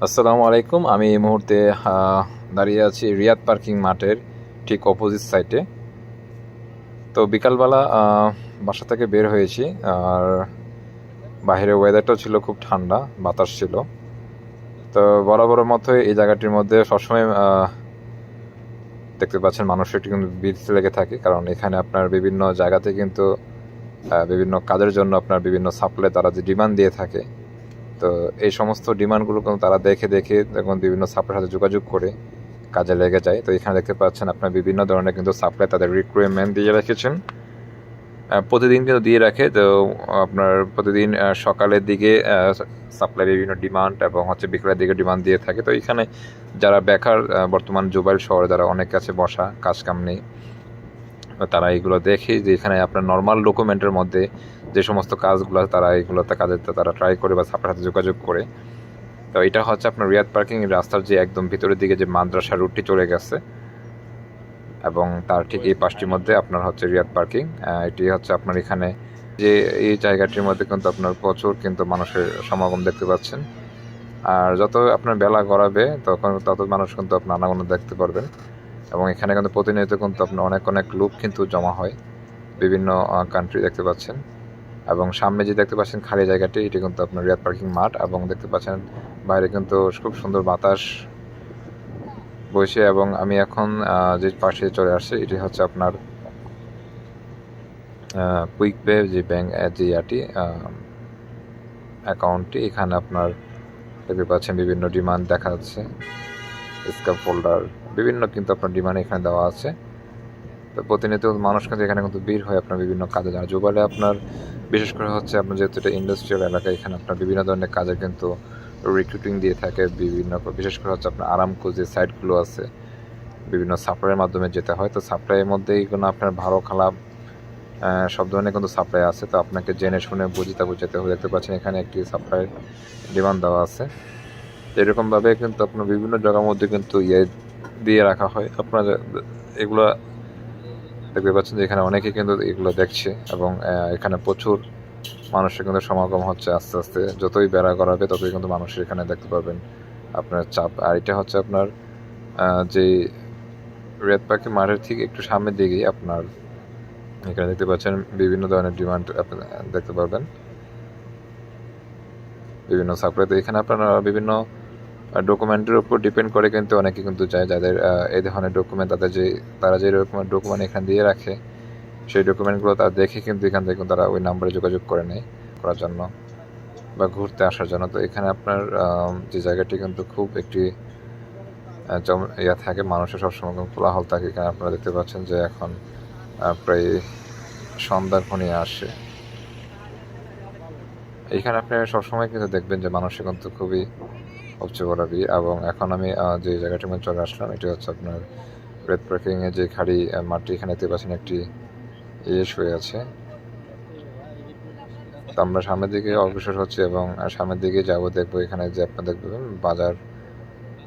আসসালামু আলাইকুম। আমি এই মুহূর্তে দাঁড়িয়ে আছি রিয়াদ পার্কিং মাঠের ঠিক অপোজিট সাইডে। তো বিকালবেলা বাসা থেকে বের হয়েছি, আর বাইরের ওয়েদারটাও ছিল খুব ঠান্ডা, বাতাস ছিল। তো বরাবরের মতোই এই জায়গাটির মধ্যে সবসময় দেখতে পাচ্ছেন মানুষের একটু কিন্তু ভিড় লেগে থাকে, কারণ এখানে আপনার বিভিন্ন জায়গাতে কিন্তু বিভিন্ন কাজের জন্য আপনার বিভিন্ন সাপ্লাই তারা যে ডিমান্ড দিয়ে থাকে। তো এই সমস্ত ডিমান্ডগুলো কিন্তু তারা দেখে দেখে এখন বিভিন্ন সাপ্লাইয়ের সাথে যোগাযোগ করে কাজে লেগে যায়। তো এখানে দেখতে পাচ্ছেন আপনার বিভিন্ন ধরনের কিন্তু সাপ্লাই তাদের রিকোয়ারমেন্ট দিয়ে রেখেছেন, প্রতিদিন কিন্তু দিয়ে রাখে। তো আপনার প্রতিদিন সকালের দিকে সাপ্লাই বিভিন্ন ডিমান্ড এবং হচ্ছে বিকেলের দিকে ডিমান্ড দিয়ে থাকে। তো এখানে যারা বেকার, বর্তমান জুবাইল শহরে যারা অনেক কাছে বসা, কাজ কাম নেই, তারা এইগুলো দেখে যে এখানে আপনার নর্মাল ডকুমেন্টের মধ্যে যে সমস্ত কাজগুলো তারা এইগুলোতে কাজের তারা ট্রাই করে বা সাপ্লাইয়ের সাথে যোগাযোগ করে। তো এটা হচ্ছে আপনার রিয়াদ পার্কিং রাস্তার যে একদম ভিতরের দিকে যে মাদ্রাসা রুটটি চলে গেছে, এবং তার ঠিক এই পাশটির মধ্যে আপনার হচ্ছে রিয়াদ পার্কিং। এটি হচ্ছে আপনার এখানে যে এই জায়গাটির মধ্যে কিন্তু আপনার প্রচুর কিন্তু মানুষের সমাগম দেখতে পাচ্ছেন। আর যত আপনার বেলা গড়াবে তখন তত মানুষ কিন্তু আপনার আনাগোনা দেখতে পারবেন। এবং এখানে কিন্তু প্রতিনিয়ত কিন্তু আপনার অনেক অনেক লোক কিন্তু জমা হয়, বিভিন্ন কান্ট্রি দেখতে পাচ্ছেন। এবং সামনে যে দেখতে পাচ্ছেন খালি জায়গাটি, এটি কিন্তু আপনার রিয়াদ পার্কিং মাঠ, এবং দেখতে পাচ্ছেন বাইরে কিন্তু খুব সুন্দর বাতাস বইছে। এবং আমি এখন যে পাশে চলে আসছে, এটি হচ্ছে আপনার কুইক পে যে ব্যাংক যে অ্যাকাউন্টটি। এখানে আপনার দেখতে পাচ্ছেন বিভিন্ন ডিমান্ড দেখা যাচ্ছে, স্ক্যাপ ফোল্ডার বিভিন্ন কিন্তু আপনার ডিমান্ড এখানে দেওয়া আছে। তো প্রতিনিয়ত মানুষ কিন্তু এখানে কিন্তু ভিড় হয় আপনার বিভিন্ন কাজে যাওয়া জোবালে আপনার, বিশেষ করে হচ্ছে আপনার যেহেতু এটা ইন্ডাস্ট্রিয়াল এলাকা, এখানে আপনার বিভিন্ন ধরনের কাজে কিন্তু রিক্রুটিং দিয়ে থাকে বিভিন্ন, বিশেষ করে হচ্ছে আপনার আরামকো যে সাইটগুলো আছে বিভিন্ন সাপ্লাইয়ের মাধ্যমে যেতে হয়। তো সাপ্লাইয়ের মধ্যেই কোনো আপনার ভালো খারাপ সব ধরনের কিন্তু সাপ্লাই আছে। তো আপনাকে জেনে শুনে বুঝিতে বুঝাতে হবে। দেখতে পাচ্ছেন এখানে একটি সাপ্লাইয়ের ডিমান্ড দেওয়া আছে। এরকমভাবে কিন্তু আপনার বিভিন্ন জায়গার মধ্যে কিন্তু দিয়ে রাখা হয়। আপনার এগুলো দেখতে পাচ্ছেন যে এখানে অনেকেই কিন্তু এগুলো দেখছে, এবং এখানে প্রচুর মানুষের কিন্তু সমাগম হচ্ছে আস্তে আস্তে। যতই বেড়া করাবে ততই কিন্তু মানুষের এখানে দেখতে পারবেন আপনার চাপ। আর এটা হচ্ছে আপনার যে রিয়াদ পার্কিং মাঠের ঠিক একটু সামনের দিকেই আপনার এখানে দেখতে পাচ্ছেন বিভিন্ন ধরনের ডিমান্ড আপনি দেখতে পারবেন, বিভিন্ন সাপ্লাই। তো এখানে আপনারা বিভিন্ন ডকুমেন্টের উপর ডিপেন্ড করে কিন্তু অনেকে কিন্তু যায়, যাদের এই ধরনের ডকুমেন্ট তারা যে রকমের ডকুমেন্ট এখানে দিয়ে রাখে, সেই ডকুমেন্টগুলো তারা দেখে কিন্তু এখান থেকে তারা ওই নাম্বারে যোগাযোগ করে নেয় করার জন্য বা ঘুরতে আসার জন্য। তো এখানে আপনার যে জায়গাটি কিন্তু খুব একটি থাকে, মানুষের সবসময় কোলাহল থাকে। এখানে আপনারা দেখতে পাচ্ছেন যে এখন প্রায় সন্ধ্যার ঘনিয়ে আসে। এখানে আপনি সবসময় কিন্তু দেখবেন যে মানুষের কিন্তু খুবই উপচে এবং এখন আমি যে জায়গাটির মধ্যে চলে আসলাম, এটি হচ্ছে আপনার রিয়াদ পার্কিংয়ে যে খালি মাঠটি, এখানে দেখতে পাচ্ছেন একটি শুয়ে আছে। তো আমরা সামনের দিকে অগ্রসর হচ্ছে এবং সামনের দিকে যাবো, দেখবো এখানে যে আপনার দেখবেন বাজার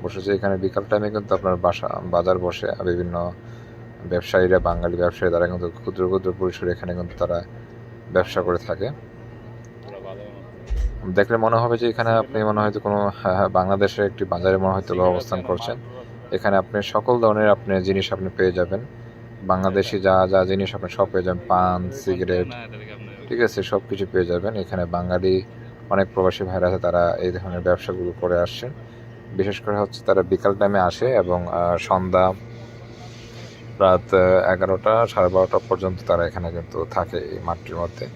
বসেছে। এখানে বিকাল টাইমে কিন্তু আপনার বাজার বসে, বিভিন্ন ব্যবসায়ীরা, বাঙালি ব্যবসায়ী, তারা কিন্তু ক্ষুদ্র ক্ষুদ্র পরিসরে এখানে কিন্তু তারা ব্যবসা করে থাকে। দেখলে মনে হবে যে এখানে আপনি মনে হয়তো কোনো বাংলাদেশের একটি বাজারে মনে হয়তো অবস্থান করছেন। এখানে আপনি সকল ধরনের আপনি জিনিস আপনি পেয়ে যাবেন, বাংলাদেশি যা যা জিনিস আপনি সব পেয়ে যাবেন, পান, সিগারেট, ঠিক আছে, সব কিছু পেয়ে যাবেন। এখানে বাঙালি অনেক প্রবাসী ভাইরা আছে, তারা এই ধরনের ব্যবসাগুলো করে আসছেন। বিশেষ করে হচ্ছে তারা বিকাল টাইমে আসে এবং সন্ধ্যা রাত 11টা 12:30 পর্যন্ত তারা এখানে কিন্তু থাকে এই মাঠটির মধ্যে।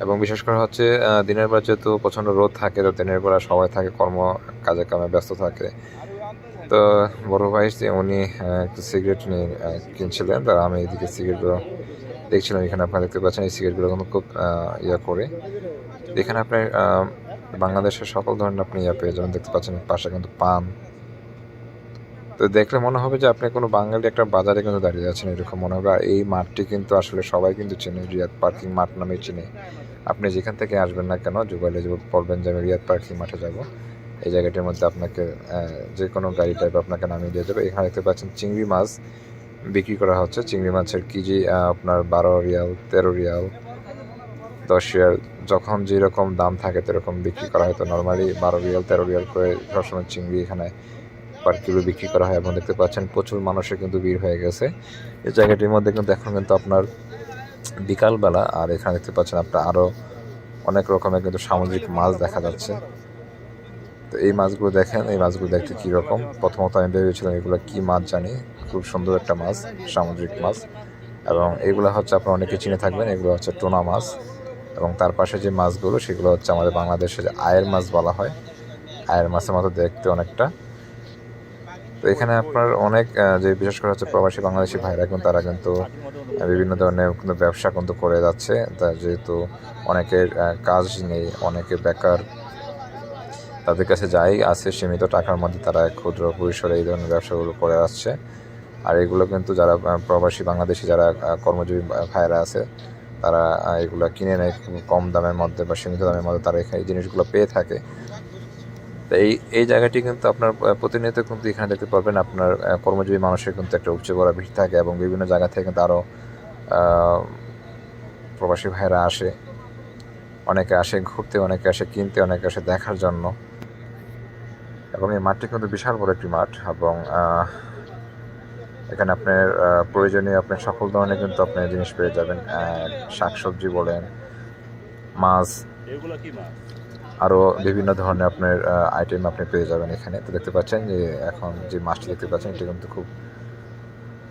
এবং বিশেষ করে হচ্ছে দিনের বেলা যেহেতু প্রচণ্ড রোদ থাকে, তো দিনের বেলা সবাই থাকে কাজে কামে ব্যস্ত থাকে। তো বড় ভাই উনি একটু সিগারেট নিয়ে কিনছিলেন, তো আমি এদিকে সিগারেটগুলো দেখছিলাম। এখানে আপনারা দেখতে পাচ্ছেন এই সিগারেটগুলো কিন্তু খুব করে। এখানে আপনি বাংলাদেশের সকল ধরনের আপনি পেয়ে যাবেন। দেখতে পাচ্ছেন পাশে কিন্তু পান। তো দেখলে মনে হবে যে আপনি কোনো বাঙালি একটা বাজারে কিন্তু দাঁড়িয়ে আছেন, এরকম মনে হবে। আর এই মাঠটি কিন্তু আসলে সবাই কিন্তু চেনে, রিয়াদ পার্কিং মাঠ নামে চিনে। আপনি যেখান থেকে আসবেন না কেন, জুবাইলে বলবেন যে আমি রিয়াদ পার্কিং মাঠে যাব, এই জায়গাটির মধ্যে আপনাকে যে কোনো গাড়ি টাইপ আপনাকে নামিয়ে দিয়ে যাবে। এখানে দেখতে পাচ্ছেন চিংড়ি মাছ বিক্রি করা হচ্ছে। চিংড়ি মাছের কেজি আপনার 12 রিয়াল, 13 রিয়াল, 10 রিয়াল, যখন যেরকম দাম থাকে সেরকম বিক্রি করা হয়। তো নর্মালি 12 রিয়াল 13 রিয়াল করে সবসময় চিংড়ি এখানে পার কিলো বিক্রি করা হয়। এবং দেখতে পাচ্ছেন প্রচুর মানুষের কিন্তু ভিড় হয়ে গেছে এই জায়গাটির মধ্যে। কিন্তু এখন কিন্তু আপনার বিকালবেলা, আর এখানে দেখতে পাচ্ছেন আপনার আরও অনেক রকমের কিন্তু সামুদ্রিক মাছ দেখা যাচ্ছে। তো এই মাছগুলো দেখেন, এই মাছগুলো দেখতে কীরকম। প্রথমত আমি ভেবেছিলাম এগুলো কী মাছ জানি, খুব সুন্দর একটা মাছ, সামুদ্রিক মাছ। এবং এগুলো হচ্ছে আপনারা অনেকে চিনে থাকবেন, এগুলো হচ্ছে টোনা মাছ। এবং তার পাশে যে মাছগুলো সেগুলো হচ্ছে আমাদের বাংলাদেশে যে আয়ের মাছ বলা হয়, আয়ের মাছের মতো দেখতে অনেকটা। তো এখানে আপনার অনেক যে বিশেষ করে হচ্ছে প্রবাসী বাংলাদেশি ভাইরা কিন্তু তারা কিন্তু বিভিন্ন ধরনের কিন্তু ব্যবসা কিন্তু করে যাচ্ছে। তা যেহেতু অনেকের কাজ নেই, অনেকে বেকার, তাদের কাছে যাই আছে সীমিত টাকার মধ্যে তারা ক্ষুদ্র পরিসরে এই ধরনের ব্যবসাগুলো করে আসছে। আর এগুলো কিন্তু যারা প্রবাসী বাংলাদেশি যারা কর্মজীবী ভাইরা আছে তারা এগুলো কিনে নেয় খুব কম দামের মধ্যে বা সীমিত দামের মধ্যে, তারা এখানে এই জিনিসগুলো পেয়ে থাকে। তো এই জায়গাটি কিন্তু আপনার প্রতিনিয়ত কিন্তু এখানে দেখতে পারবেন আপনার কর্মজীবী মানুষের কিন্তু একটা উপচে পড়া ভিড় থাকে। এবং বিভিন্ন জায়গা থেকে কিন্তু আরও প্রবাসী ভাইরা আসে, অনেকে আসে ঘুরতে, অনেকে আসে কিনতে, অনেকে আসে দেখার জন্য। এবং এই মাঠটি কিন্তু বিশাল বড় একটি মাঠ। এবং এখানে আপনার প্রয়োজনীয় আপনার সকল ধরনের কিন্তু আপনি জিনিস পেয়ে যাবেন, শাকসবজি বলেন, মাছ, আরও বিভিন্ন ধরনের আপনার আইটেম আপনি পেয়ে যাবেন এখানে। তো দেখতে পাচ্ছেন যে এখন যে মাছটি দেখতে পাচ্ছেন এটি কিন্তু খুব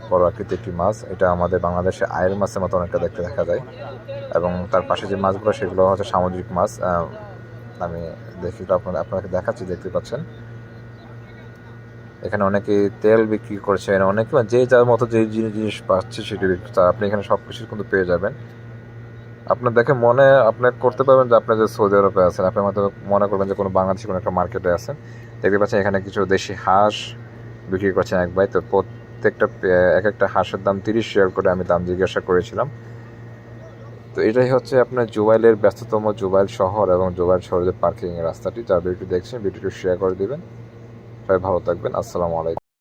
বড় আকৃতির একটি মাছ। এটা আমাদের বাংলাদেশে আয়ের মাছের মতো অনেকটা দেখতে দেখা যায়। এবং তার পাশে যে মাছগুলো সেগুলো হচ্ছে সামুদ্রিক মাছ। আমি দেখি আপনাকে দেখাচ্ছি, দেখতে পাচ্ছেন এখানে অনেকে তেল বিক্রি করছেন, অনেকে যে যার মতো যে জিনিস পাচ্ছে সেটি আপনি এখানে সব কিছু কিন্তু পেয়ে যাবেন। আপনার দেখে মনে আপনি করতে পারবেন যে আপনি যে সৌদি আরবে আছেন, আপনি হয়তো মনে করবেন যে কোনো বাংলাদেশি কোনো একটা মার্কেটে আছেন। দেখতে পাচ্ছেন এখানে কিছু দেশি হাঁস বিক্রি করছেন এক ভাই। তো প্রত্যেকটা এক একটা হাঁসের দাম 30 রিয়াল করে আমি দাম জিজ্ঞাসা করেছিলাম। তো এটাই হচ্ছে আপনার জুবাইলের ব্যস্ততম জুবাইল শহর এবং জুবাইল শহরের পার্কিংয়ের রাস্তাটি। যার ভিডিওটি দেখছেন ভিডিওটি শেয়ার করে দেবেন। সবাই ভালো থাকবেন। আসসালামু আলাইকুম।